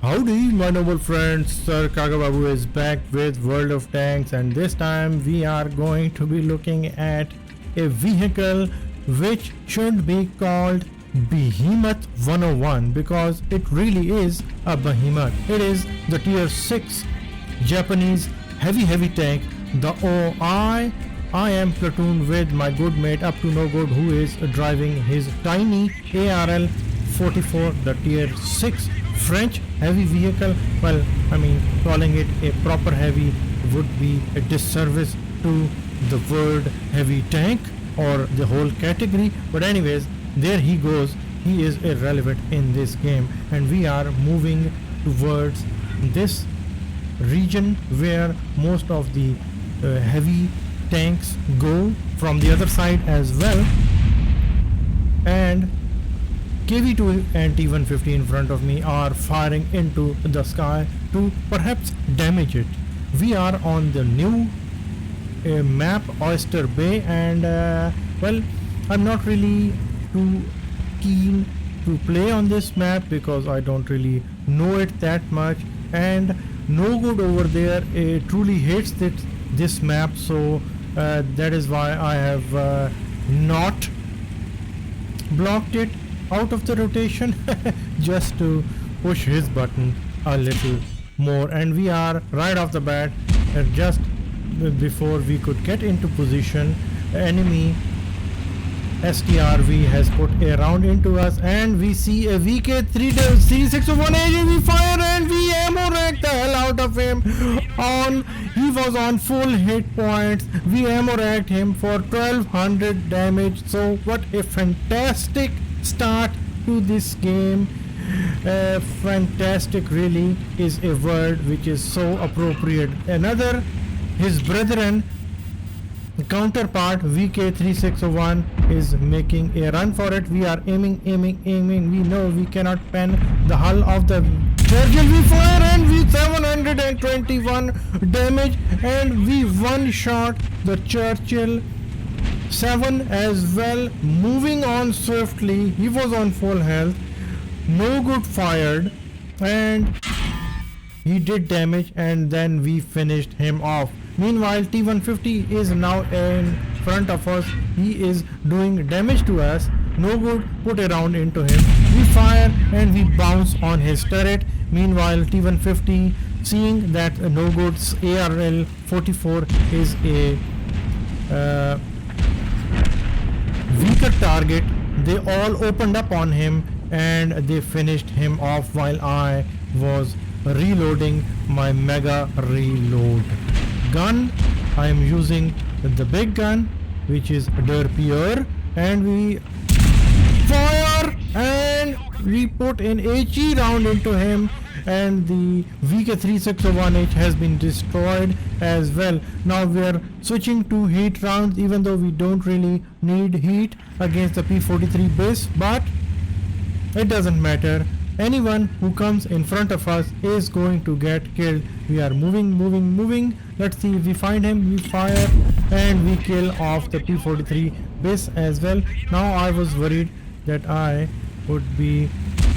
Howdy, my noble friends. SirKakaBabu is back with World of Tanks, and this time we are going to be looking at a vehicle which should be called Behemoth 101 because it really is a behemoth. It is the tier 6 Japanese heavy tank, the OI. I am platoon with my good mate up to no good who is driving his tiny ARL 44, the tier 6 French heavy vehicle. Well, I mean, calling it a proper heavy would be a disservice to the word heavy tank or the whole category, but anyways, there he goes. He is irrelevant in this game, and we are moving towards this region where most of the heavy tanks go, from the other side as well, and KV2 and T150 in front of me are firing into the sky to perhaps damage it. We are on the new map Oyster Bay, and well, I'm not really too keen to play on this map because I don't really know it that much, and no good over there truly hates this map, so that is why I have not blocked it out of the rotation just to push his button a little more. And we are right off the bat, just before we could get into position, enemy STRV has put a round into us, and we see a VK3601 AGV fire, and we ammo racked the hell out of him. He was on full hit points. We ammo racked him for 1200 damage. So what a fantastic start to this game. Fantastic really is a word which is so appropriate. His brethren counterpart VK3601 is making a run for it. We are aiming. We know we cannot pen the hull of the Churchill. We fire, and we 721 damage, and we one shot the Churchill 7 as well. Moving on swiftly, he was on full health, no good fired, and he did damage, and then we finished him off. Meanwhile, T150 is now in front of us. He is doing damage to us. No good put a round into him. We fire and we bounce on his turret. Meanwhile, T150, seeing that no good's ARL 44 is a weaker target, they all opened up on him and they finished him off while I was reloading my mega reload gun. I am using the big gun, which is Derpier, and we fire and we put an HE round into him, and the VK3601H has been destroyed as well. Now we are switching to heat rounds, even though we don't really need heat against the P43 base, but it doesn't matter. Anyone who comes in front of us is going to get killed. We are moving. Let's see if we find him. We fire and we kill off the P43 base as well. Now I was worried that I would be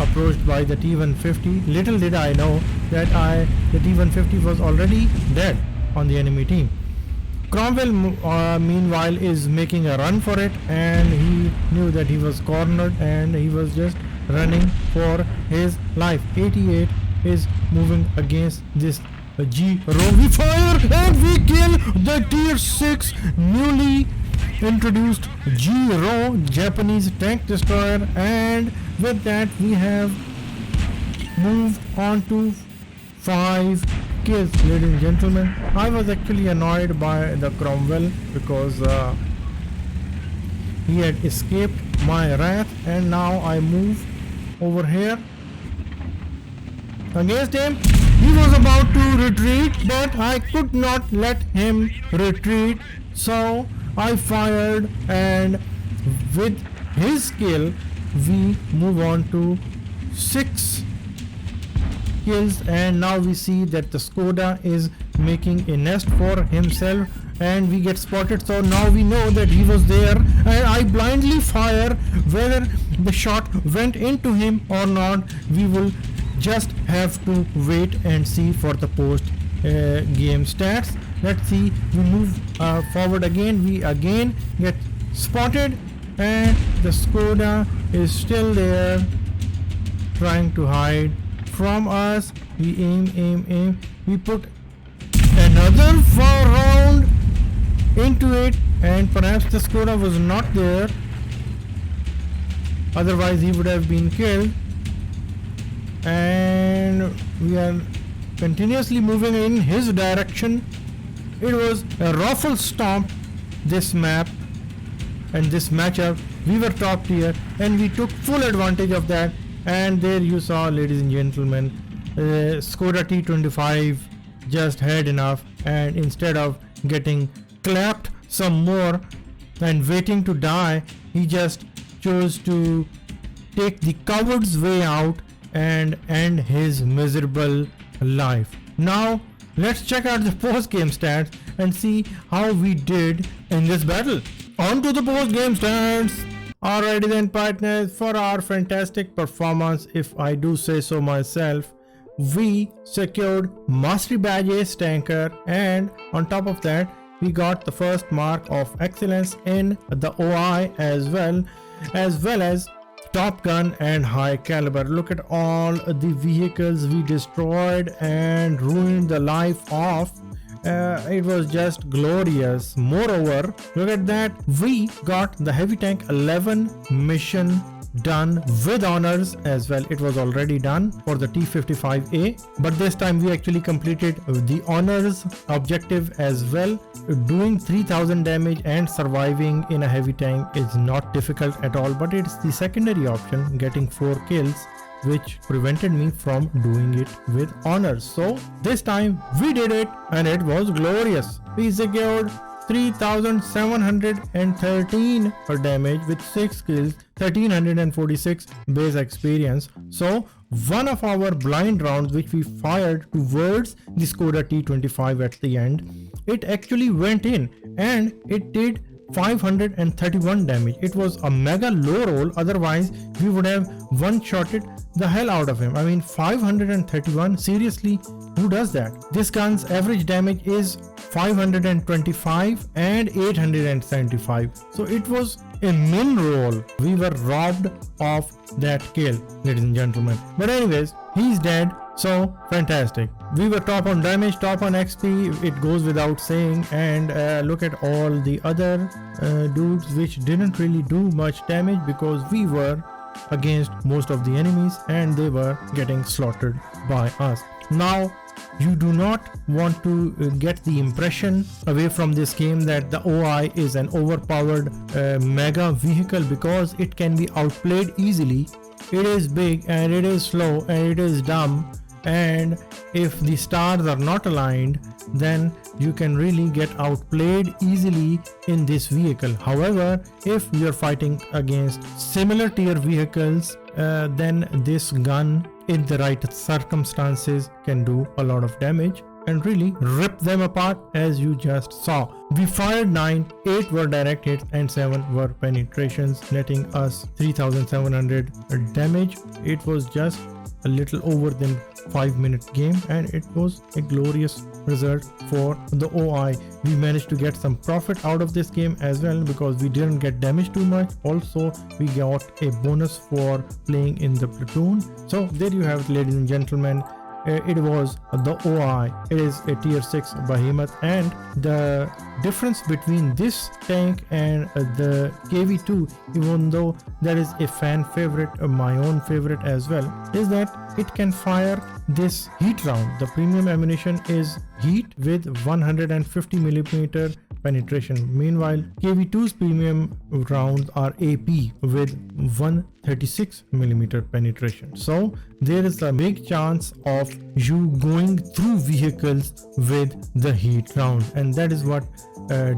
approached by the T150. Little did I know that the T150 was already dead on the enemy team. Cromwell meanwhile is making a run for it, and he knew that he was cornered and he was just running for his life. 88 is moving against this G-Row. We fire and we kill the tier 6 newly introduced G-Row Japanese tank destroyer, and with that we have moved on to 5 kills, ladies and gentlemen. I was actually annoyed by the Cromwell because he had escaped my wrath, and now I move over here against him. He was about to retreat, but I could not let him retreat, so I fired, and with his kill we move on to 6 kills. And now we see that the Skoda is making a nest for himself, and we get spotted, so now we know that he was there, and I blindly fire. Whether the shot went into him or not, we will just have to wait and see for the post game stats. Let's see, we move forward again, we again get spotted, and the Skoda is still there trying to hide from us. We aim, we put another 4 round into it, and perhaps the Skoda was not there, otherwise he would have been killed. And we are continuously moving in his direction. It was a ruffle stomp, this map and this matchup. We were top tier and we took full advantage of that. And there you saw, ladies and gentlemen, Skoda T25 just had enough, and instead of getting clapped some more and waiting to die, he just chose to take the coward's way out and end his miserable life. Now let's check out the post game stats and see how we did in this battle. On to the post game stats. Alrighty then, partners, for our fantastic performance, if I do say so myself, we secured Mastery Badge Ace Tanker, and on top of that we got the first mark of excellence in the OI as well as Top Gun and High Caliber. Look at all the vehicles we destroyed and ruined the life of. It was just glorious. Moreover, look at that, we got the Heavy Tank 11 mission done with honors as well. It was already done for the T55A, but this time we actually completed the honors objective as well. Doing 3000 damage and surviving in a heavy tank is not difficult at all, but it's the secondary option, getting 4 kills, which prevented me from doing it with honors. So this time we did it and it was glorious. We secured 3713 per damage with 6 kills, 1346 base experience. So one of our blind rounds which we fired towards the Skoda T25 at the end, it actually went in and it did 531 damage. It was a mega low roll, otherwise we would have one-shotted the hell out of him. I mean, 531, seriously, who does that? This gun's average damage is 525 and 875, so it was a min roll. We were robbed of that kill, ladies and gentlemen. But anyways, he's dead, so fantastic. We were top on damage, top on XP, it goes without saying. And look at all the other dudes which didn't really do much damage because we were against most of the enemies and they were getting slaughtered by us. Now you do not want to get the impression away from this game that the OI is an overpowered mega vehicle, because it can be outplayed easily. It is big and it is slow and it is dumb, and if the stars are not aligned, then you can really get outplayed easily in this vehicle. However, if you're fighting against similar tier vehicles, then this gun in the right circumstances can do a lot of damage and really rip them apart, as you just saw. We fired 9, 8 were direct hits and 7 were penetrations, netting us 3700 damage. It was just a little over than 5-minute game and it was a glorious result for the OI. We managed to get some profit out of this game as well because we didn't get damaged too much. Also, we got a bonus for playing in the platoon. So there you have it, ladies and gentlemen. It was the OI. It is a tier 6 behemoth, and the difference between this tank and the KV2, even though that is a fan favorite, my own favorite as well, is that it can fire this heat round. The premium ammunition is heat with 150 millimeter penetration. Meanwhile, KV2's premium rounds are AP with 136 millimeter penetration. So there is a big chance of you going through vehicles with the heat round, and that is what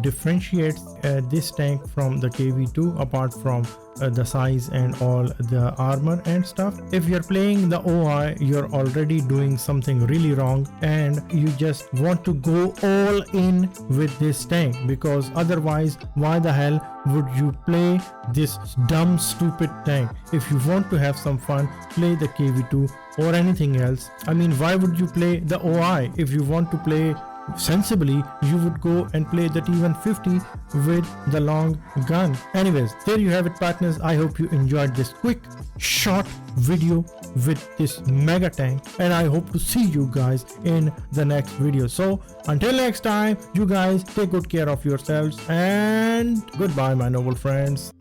differentiates this tank from the KV2, apart from the size and all the armor and stuff. If you're playing the OI, you're already doing something really wrong and you just want to go all in with this tank. because otherwise why the hell would you play this dumb stupid tank? If you want to have some fun, play the KV2 or anything else. I mean, why would you play the OI? If you want to play sensibly, you would go and play the T150 with the long gun. Anyways, there you have it, partners. I hope you enjoyed this quick short video with this mega tank, and I hope to see you guys in the next video. So until next time, you guys take good care of yourselves, and goodbye, my noble friends.